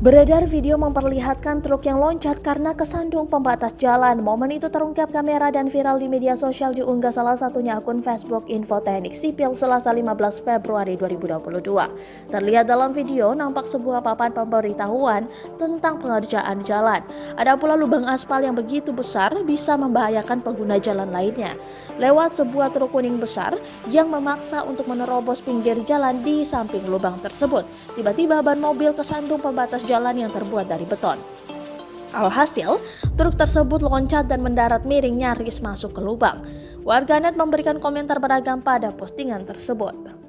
Beredar video memperlihatkan truk yang loncat karena kesandung pembatas jalan. Momen itu terungkap kamera dan viral di media sosial, diunggah salah satunya akun Facebook Info Teknik Sipil Selasa 15 Februari 2022. Terlihat dalam video nampak sebuah papan pemberitahuan tentang pengerjaan jalan. Ada pula lubang aspal yang begitu besar bisa membahayakan pengguna jalan lainnya. Lewat sebuah truk kuning besar yang memaksa untuk menerobos pinggir jalan di samping lubang tersebut. Tiba-tiba ban mobil kesandung pembatas jalan yang terbuat dari beton. Alhasil, truk tersebut loncat dan mendarat miring nyaris masuk ke lubang. Warganet memberikan komentar beragam pada postingan tersebut.